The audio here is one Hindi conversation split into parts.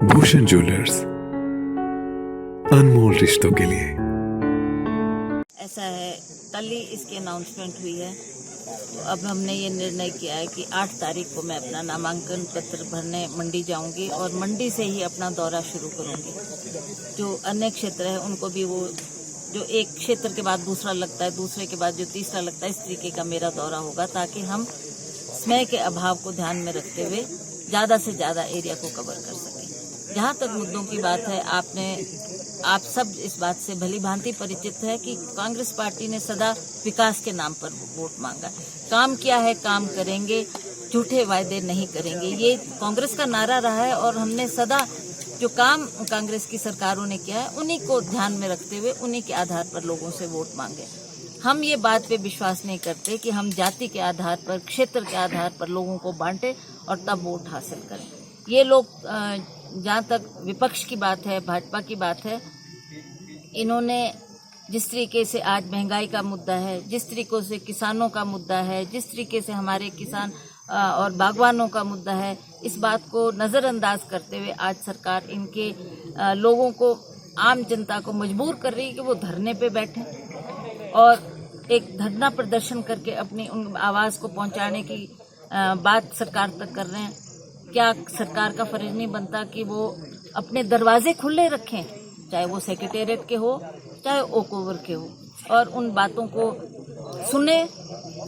भूषण ज्वेलर्स, अनमोल रिश्तों के लिए। ऐसा है, कल ही इसकी अनाउंसमेंट हुई है। तो अब हमने ये निर्णय किया है कि 8 तारीख को मैं अपना नामांकन पत्र भरने मंडी जाऊंगी और मंडी से ही अपना दौरा शुरू करूंगी। जो अन्य क्षेत्र है उनको भी वो जो एक क्षेत्र के बाद दूसरा लगता है, दूसरे के बाद जो तीसरा लगता है, इस तरीके का मेरा दौरा होगा ताकि हम समय के अभाव को ध्यान में रखते हुए ज़्यादा से ज़्यादा एरिया को कवर कर सकें। जहाँ तक मुद्दों की बात है, आप सब इस बात से भली भांति परिचित है कि कांग्रेस पार्टी ने सदा विकास के नाम पर वोट मांगा। काम किया है, काम करेंगे, झूठे वायदे नहीं करेंगे, ये कांग्रेस का नारा रहा है। और हमने सदा जो काम कांग्रेस की सरकारों ने किया है उन्हीं को ध्यान में रखते हुए उन्हीं के आधार पर लोगों से वोट मांगे। हम ये बात पे विश्वास नहीं करते कि हम जाति के आधार पर, क्षेत्र के आधार पर लोगों को बांटे और तब वोट हासिल करें। ये लोग, जहाँ तक विपक्ष की बात है, भाजपा की बात है, इन्होंने जिस तरीके से आज महंगाई का मुद्दा है, जिस तरीके से किसानों का मुद्दा है, जिस तरीके से हमारे किसान और बागवानों का मुद्दा है, इस बात को नज़रअंदाज करते हुए आज सरकार इनके लोगों को, आम जनता को मजबूर कर रही है कि वो धरने पे बैठें और एक धरना प्रदर्शन करके अपनी उन आवाज़ को पहुंचाने की बात सरकार तक कर रहे हैं। क्या सरकार का फर्ज नहीं बनता कि वो अपने दरवाजे खुले रखें, चाहे वो सेक्रेटेरिएट के हो, चाहे ओक ओवर के हो, और उन बातों को सुने,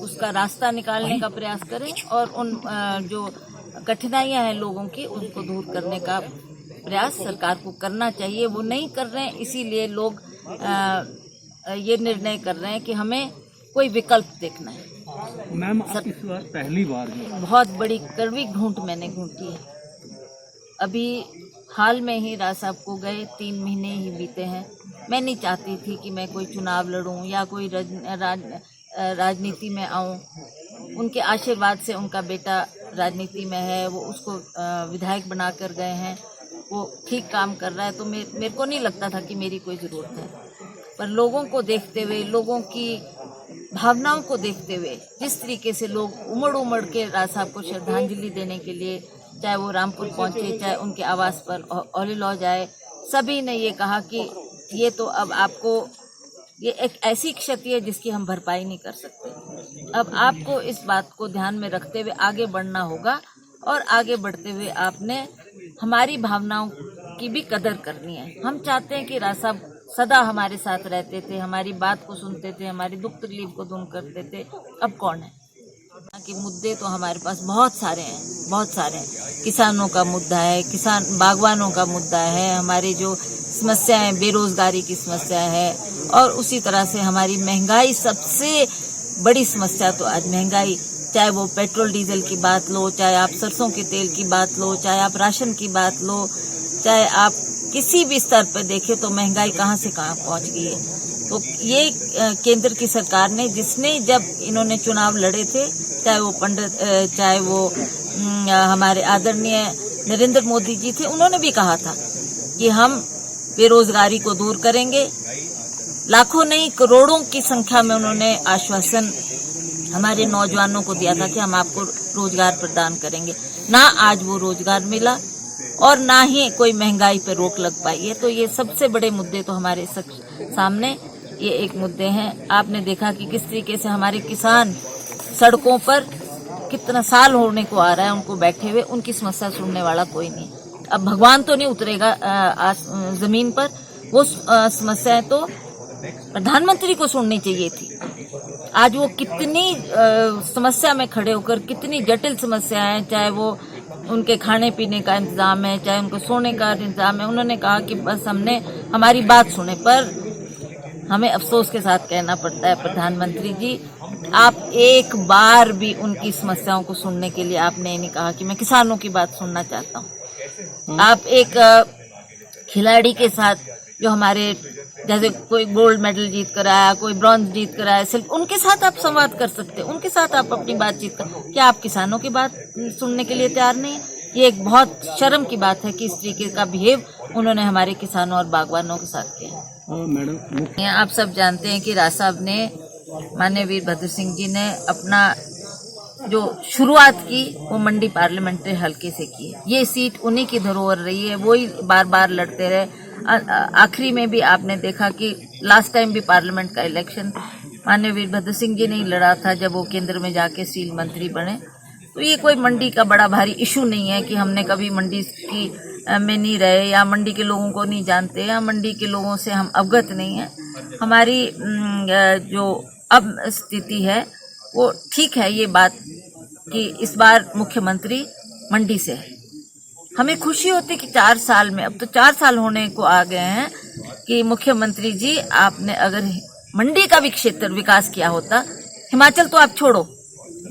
उसका रास्ता निकालने का प्रयास करें और उन जो कठिनाइयां हैं लोगों की, उनको दूर करने का प्रयास सरकार को करना चाहिए। वो नहीं कर रहे हैं, इसीलिए लोग ये निर्णय कर रहे हैं कि हमें कोई विकल्प देखना है। मैम, आप इस बार पहली बार बहुत बड़ी कड़वी घूंट मैंने घूंटी है। अभी हाल में ही राज साहब को गए 3 महीने ही बीते हैं। मैं नहीं चाहती थी कि मैं कोई चुनाव लड़ूं या कोई राजनीति में आऊं। उनके आशीर्वाद से उनका बेटा राजनीति में है, वो उसको विधायक बना कर गए हैं, वो ठीक काम कर रहा है। तो मेरे को नहीं लगता था कि मेरी कोई ज़रूरत है, पर लोगों को देखते हुए, लोगों की भावनाओं को देखते हुए, जिस तरीके से लोग उमड़ उमड़ के राज साहब को श्रद्धांजलि देने के लिए, चाहे वो रामपुर पहुंचे, चाहे उनके आवास पर औली जाए, सभी ने ये कहा कि ये तो अब आपको, ये एक ऐसी क्षति है जिसकी हम भरपाई नहीं कर सकते। अब आपको इस बात को ध्यान में रखते हुए आगे बढ़ना होगा और आगे बढ़ते हुए आपने हमारी भावनाओं की भी कदर करनी है। हम चाहते हैं कि राज साहब सदा हमारे साथ रहते थे, हमारी बात को सुनते थे, हमारी दुख तकलीफ को दूर करते थे। अब कौन है कि मुद्दे तो हमारे पास बहुत सारे हैं, बहुत सारे हैं। किसानों का मुद्दा है, किसान बागवानों का मुद्दा है, हमारी जो समस्याएं, बेरोजगारी की समस्या है, और उसी तरह से हमारी महंगाई, सबसे बड़ी समस्या तो आज महंगाई, चाहे वो पेट्रोल डीजल की बात लो, चाहे आप सरसों के तेल की बात लो, चाहे आप राशन की बात लो, चाहे आप किसी भी स्तर पर देखें तो महंगाई कहाँ से कहाँ पहुँच गई है। तो ये केंद्र की सरकार ने, जिसने जब इन्होंने चुनाव लड़े थे, चाहे वो चाहे वो हमारे आदरणीय नरेंद्र मोदी जी थे, उन्होंने भी कहा था कि हम बेरोजगारी को दूर करेंगे। लाखों नहीं, करोड़ों की संख्या में उन्होंने आश्वासन हमारे नौजवानों को दिया था कि हम आपको रोजगार प्रदान करेंगे। ना आज वो रोजगार मिला और ना ही कोई महंगाई पर रोक लग पाई है। तो ये सबसे बड़े मुद्दे तो हमारे सामने ये एक मुद्दे हैं। आपने देखा कि किस तरीके से हमारे किसान सड़कों पर, कितना साल होने को आ रहा है उनको बैठे हुए, उनकी समस्या सुनने वाला कोई नहीं। अब भगवान तो नहीं उतरेगा जमीन पर, वो समस्याएं तो प्रधानमंत्री को सुननी चाहिए थी। आज वो कितनी समस्या में खड़े होकर, कितनी जटिल समस्याएं, चाहे वो उनके खाने पीने का इंतजाम है, चाहे उनको सोने का इंतजाम है, उन्होंने कहा कि बस हमने हमारी बात सुने। पर हमें अफसोस के साथ कहना पड़ता है, प्रधानमंत्री जी, आप एक बार भी उनकी समस्याओं को सुनने के लिए आपने नहीं कहा कि मैं किसानों की बात सुनना चाहता हूँ। आप एक खिलाड़ी के साथ, जो हमारे जैसे कोई गोल्ड मेडल जीत कर आया, कोई ब्रॉन्ज जीत कर आया, सिर्फ उनके साथ आप संवाद कर सकते, उनके साथ आप अपनी बातचीत कर, क्या आप किसानों की बात सुनने के लिए तैयार नहीं? ये एक बहुत शर्म की बात है कि इस तरीके का बिहेव उन्होंने हमारे किसानों और बागवानों के साथ किया। मैडम, आप सब जानते हैं कि राज साहब ने, माननीय वीरभद्र सिंह जी ने अपना जो शुरुआत की वो मंडी पार्लियामेंट्री हलके से की है। ये सीट उन्हीं की धरोहर रही है, वही बार बार लड़ते रहे। आखिरी में भी आपने देखा कि लास्ट टाइम भी पार्लियामेंट का इलेक्शन माननीय वीरभद्र सिंह जी ने ही लड़ा था जब वो केंद्र में जाके स्टील मंत्री बने। तो ये कोई मंडी का बड़ा भारी इशू नहीं है कि हमने कभी मंडी की में नहीं रहे या मंडी के लोगों को नहीं जानते या मंडी के लोगों से हम अवगत नहीं है। हमारी जो अब स्थिति है वो ठीक है। ये बात कि इस बार मुख्यमंत्री मंडी से है, हमें खुशी होती कि 4 साल में, अब तो 4 साल होने को आ गए हैं कि मुख्यमंत्री जी आपने अगर मंडी का भी क्षेत्र विकास किया होता, हिमाचल तो आप छोड़ो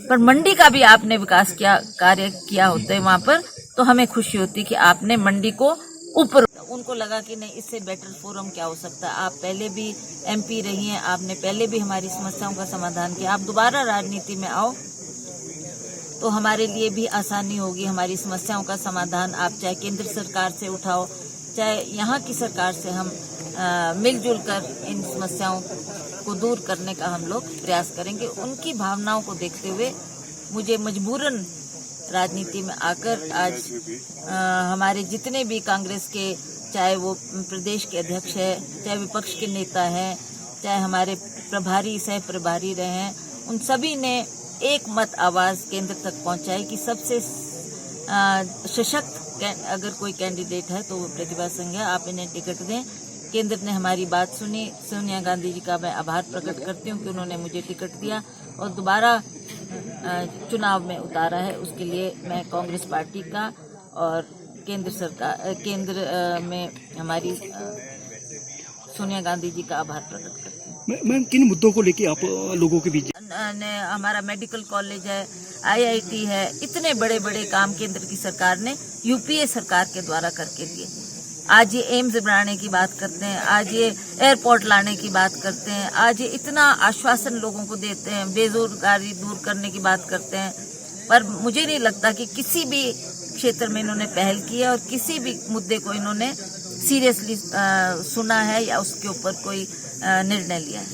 पर मंडी का भी आपने विकास कार्य किया होता है वहां पर, तो हमें खुशी होती कि आपने मंडी को ऊपर। उनको लगा कि नहीं, इससे बेटर फोरम क्या हो सकता है। आप पहले भी MP रही हैं, आपने पहले भी हमारी समस्याओं का समाधान किया, आप दोबारा राजनीति में आओ तो हमारे लिए भी आसानी होगी। हमारी समस्याओं का समाधान आप चाहे केंद्र सरकार से उठाओ, चाहे यहाँ की सरकार से, हम मिलजुल कर इन समस्याओं को दूर करने का हम लोग प्रयास करेंगे। उनकी भावनाओं को देखते हुए मुझे मजबूरन राजनीति में आकर आज हमारे जितने भी कांग्रेस के, चाहे वो प्रदेश के अध्यक्ष है, चाहे विपक्ष के नेता हैं, चाहे हमारे प्रभारी सह प्रभारी रहे हैं, उन सभी ने एक मत आवाज केंद्र तक पहुंचाई कि सबसे सशक्त अगर कोई कैंडिडेट है तो वो प्रतिभा सिंह है, आप इन्हें टिकट दें। केंद्र ने हमारी बात सुनी। सोनिया गांधी जी का मैं आभार प्रकट करती हूँ कि उन्होंने मुझे टिकट दिया और दोबारा चुनाव में उतारा है। उसके लिए मैं कांग्रेस पार्टी का और केंद्र में हमारी सोनिया गांधी जी का आभार प्रकट करती हूँ। मैम, किन मुद्दों को लेके आप लोगों के बीच? हमारा मेडिकल कॉलेज है, IIT है, इतने बड़े बड़े काम केंद्र की सरकार ने UPA सरकार के द्वारा करके दिए। आज ये एम्स बनाने की बात करते हैं, आज ये एयरपोर्ट लाने की बात करते हैं, आज ये इतना आश्वासन लोगों को देते हैं, बेरोजगारी दूर करने की बात करते हैं, पर मुझे नहीं लगता कि किसी भी क्षेत्र में इन्होंने पहल की है और किसी भी मुद्दे को इन्होंने सीरियसली सुना है या उसके ऊपर कोई निर्णय लिया है।